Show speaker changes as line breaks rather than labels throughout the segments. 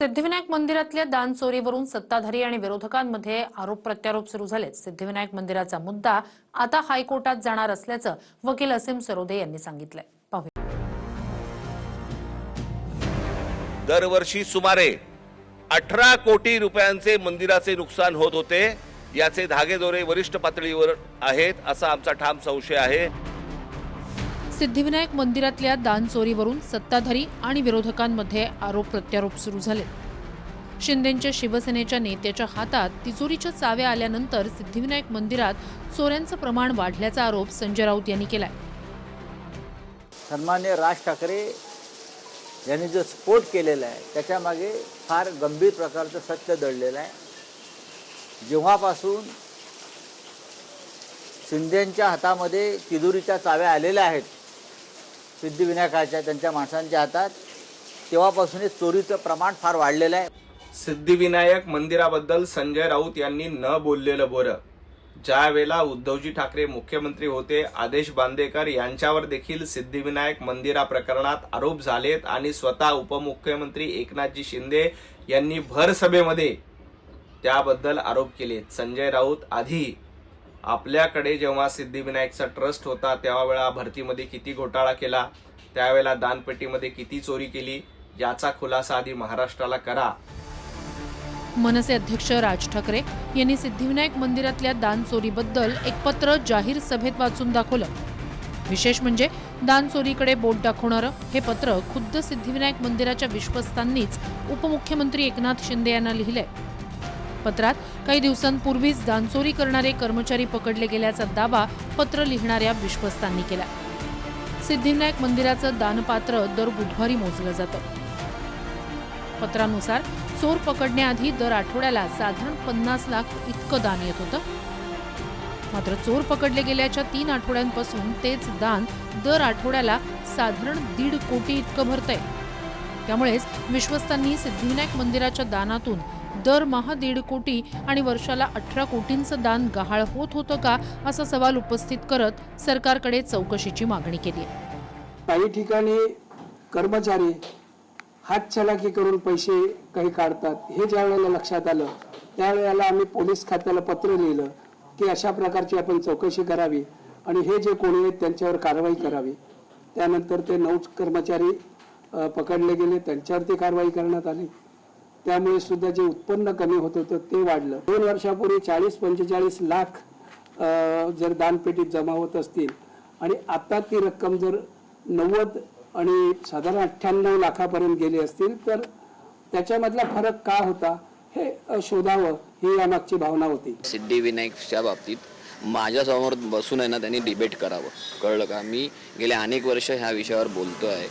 सिद्धिविनायक मंदिरातल्या दान चोरीवरून सत्ताधारी आणि विरोधकांमध्ये आरोप प्रत्यारोप सुरू झाले। सिद्धिविनायक मंदिराचा मुद्दा आता हायकोर्टात जाणार असल्याचं वकील असीम सरोदे यांनी सांगितलंय। पाहूया।
दरवर्षी सुमारे 18 कोटी रुपयांचे मंदिराचे नुकसान होत होते। याचे धागेदोरे वरिष्ठ पातळीवर आहेत असा आमचा ठाम संशय आहे।
सिद्धिविनायक मंदिरातल्या दान चोरीवरून सत्ताधारी आणि विरोधकांमध्ये आरोप प्रत्यारोप सुरू झाले। शिंदेंच्या शिवसेनेच्या नेत्याच्या हातात तिजोरीच्या चाव्या आल्यानंतर सिद्धिविनायक मंदिरात चोऱ्यांचं प्रमाण वाढल्याचा आरोप संजय राऊत यांनी केलाय।
सन्माननीय राज ठाकरे यांनी जो स्फोट केलेला आहे त्याच्या मागे फार गंभीर प्रकारचं सत्य दडलेलं आहे। जेव्हापासून शिंदेंच्या हातामध्ये तिजोरीच्या चाव्या आलेल्या आहेत सिद्धिविनायकाच्या त्यांच्या माणसांच्या हातात, तेव्हापासून चोरीचं प्रमाण फार वाढलेलं आहे।
सिद्धिविनायक मंदिराबद्दल संजय राऊत यांनी न बोललेलं बरं। ज्या वेळेला उद्धवजी ठाकरे मुख्यमंत्री होते, आदेश बांदेकर यांच्यावर देखील सिद्धिविनायक मंदिरा प्रकरणात आरोप झालेत आणि स्वतः उपमुख्यमंत्री एकनाथजी शिंदे यांनी भर सभेमध्ये त्याबद्दल आरोप केलेत। संजय राऊत आधी आपल्याकडे जेव्हा सिद्धिविनायकचा ट्रस्ट होता त्यावेळेला भरतीमध्ये किती घोटाळा केला, त्यावेळेला दानपेटीमध्ये किती चोरी केली याचा खुलासा आधी महाराष्ट्राला करा।
मनसे अध्यक्ष राज ठाकरे यांनी सिद्धिविनायक मंदिरातल्या दान चोरीबद्दल एक पत्र जाहीर सभेत वाचून दाखवलं। विशेष म्हणजे दान चोरीकडे बोट दाखवणारं हे पत्र खुद्द सिद्धिविनायक मंदिराच्या विश्वस्तांनीच उपमुख्यमंत्री एकनाथ शिंदे यांना लिहिलंय। पत्रात काही दिवसांपूर्वीच दानचोरी करणारे कर्मचारी पकडले गेल्याचा दावा पत्र लिहिणाऱ्या विश्वस्तांनी केला। सिद्धिविनायक मंदिराचं दानपात्र दर बुधवारी मोजलं जातं। पत्रानुसार चोर पकडण्याआधी दर आठवड्याला साधारण 50 लाख इतकं दान येत होतं। मात्र चोर पकडले गेल्याच्या 3 आठवड्यांपासून तेच दान दर आठवड्याला साधारण 1.5 कोटी इतकं भरतंय। त्यामुळेच विश्वस्तांनी सिद्धिविनायक मंदिराच्या दानातून दरमहा 1.5 कोटी आणि वर्षाला 18 कोटींचं दान गहाळ होत होतं का असा सवाल उपस्थित करत सरकारकडे चौकशीची मागणी केली आहे।
काही ठिकाणी कर्मचारी हातचलाकी करून पैसे काही काढतात, हे ज्या वेळेला लक्षात आलं त्यावेळेला आम्ही पोलीस खात्याला पत्र लिहिलं की अशा प्रकारची आपण चौकशी करावी आणि हे जे कोणी आहेत त्यांच्यावर कारवाई करावी। त्यानंतर ते 9 कर्मचारी पकडले गेले, त्यांच्यावरती कारवाई करण्यात आली। त्यामुळे सुद्धा जे उत्पन्न कमी होत होतं ते वाढलं। 2 वर्षापूर्वी 40-45 लाख जर दानपेटीत जमा होत असतील आणि आता ती रक्कम जर 90 आणि साधारण 98 लाखापर्यंत गेली असतील तर त्याच्यामधला फरक का होता हे शोधावं ही यामागची भावना होती।
सिद्धिविनायकच्या बाबतीत माझ्यासमोर बसून आहे ना त्यांनी डिबेट करावं, कळलं का? मी गेले अनेक वर्ष ह्या विषयावर बोलतोय।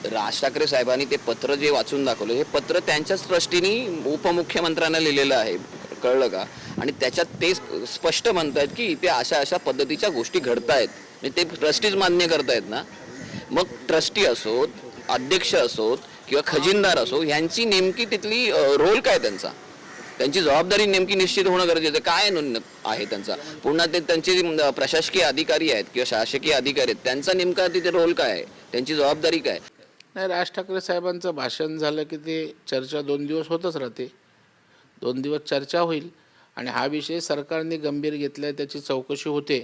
राज ठाकरे साहेबांनी ते पत्र जे वाचून दाखवलं हे पत्र त्यांच्याच ट्रस्टीनी उपमुख्यमंत्र्यांना लिहिलेलं आहे, कळलं का? आणि त्याच्यात ते स्पष्ट म्हणतात की इथे अशा अशा पद्धतीच्या गोष्टी घडतायत, म्हणजे ते ट्रस्टीज मान्य करतायत ना। मग ट्रस्टी असोत, अध्यक्ष असोत किंवा खजिनदार असो, यांची नेमकी तिथली रोल काय, त्यांची जबाबदारी नेमकी निश्चित होणं गरजेचं काय आहे त्यांचा। पुन्हा ते त्यांचे प्रशासकीय अधिकारी आहेत किंवा शासकीय अधिकारी आहेत, त्यांचा नेमका तिथे रोल काय आहे, त्यांची जबाबदारी काय?
नाही, राज ठाकरे साहेबांचं भाषण झालं की ते चर्चा 2 दिवस होतच राहते, 2 दिवस चर्चा होईल आणि हा विषय सरकारने गंभीर घेतलाय, त्याची चौकशी होते।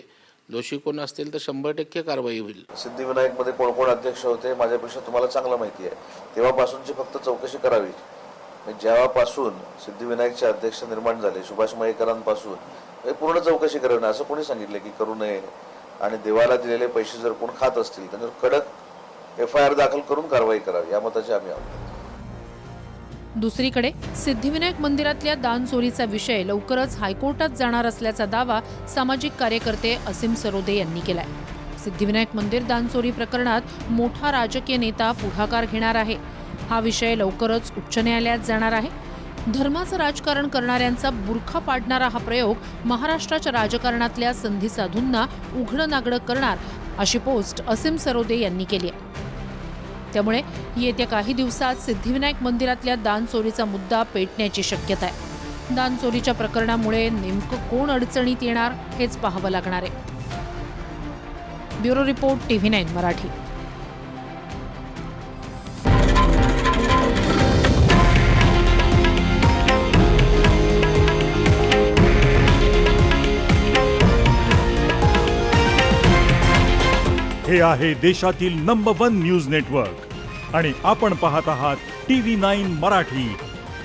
दोषी कोण असतील तर 100% कारवाई होईल।
सिद्धिविनायकमध्ये कोण कोण अध्यक्ष होते माझ्यापेक्षा तुम्हाला चांगलं माहिती आहे। तेव्हापासूनची फक्त चौकशी करावी। जेव्हापासून सिद्धिविनायकचे अध्यक्ष निर्माण झाले सुभाष मयेकरांपासून पूर्ण चौकशी करावी असं कोणी सांगितलं की करू नये? आणि देवाला दिलेले पैसे जर कोण खात असतील त्यांच्यावर कडक FIR दाखल करून कारवाई करावी या मताचे आम्ही आहोत।
दुसरीकडे सिद्धिविनायक मंदिरातल्या दान चोरीचा विषय लवकरच हायकोर्टात जाणार असल्याचा दावा सामाजिक कार्यकर्ते असीम सरोदे यांनी केलाय। सिद्धिविनायक मंदिर दान चोरी प्रकरणात मोठा राजकीय नेता पुढाकार घेणार आहे। हा विषय लवकरच उच्च न्यायालयात जाणार आहे। धर्माचं राजकारण करणाऱ्यांचा बुरखा पाडणारा हा प्रयोग महाराष्ट्राच्या राजकारणातल्या संधी साधूंना उघडं नागडं करणार अशी पोस्ट असीम सरोदे यांनी केली आहे। त्यामुळे येत्या काही दिवसात सिद्धिविनायक मंदिरातल्या दान चोरीचा मुद्दा पेटण्याची शक्यता आहे। दान चोरीच्या प्रकरणामुळे नेमकं कोण अडचणीत येणार हेच पाहावं लागणार आहे। Bureau report TV9 Marathi.
हे आहे देशातील नंबर 1 न्यूज नेटवर्क आणि आपण पाहत आहात TV9 मराठी,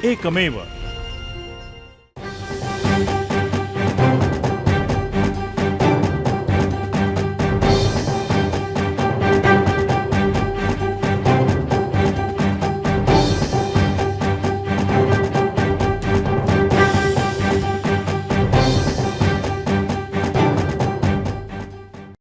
एकमेव.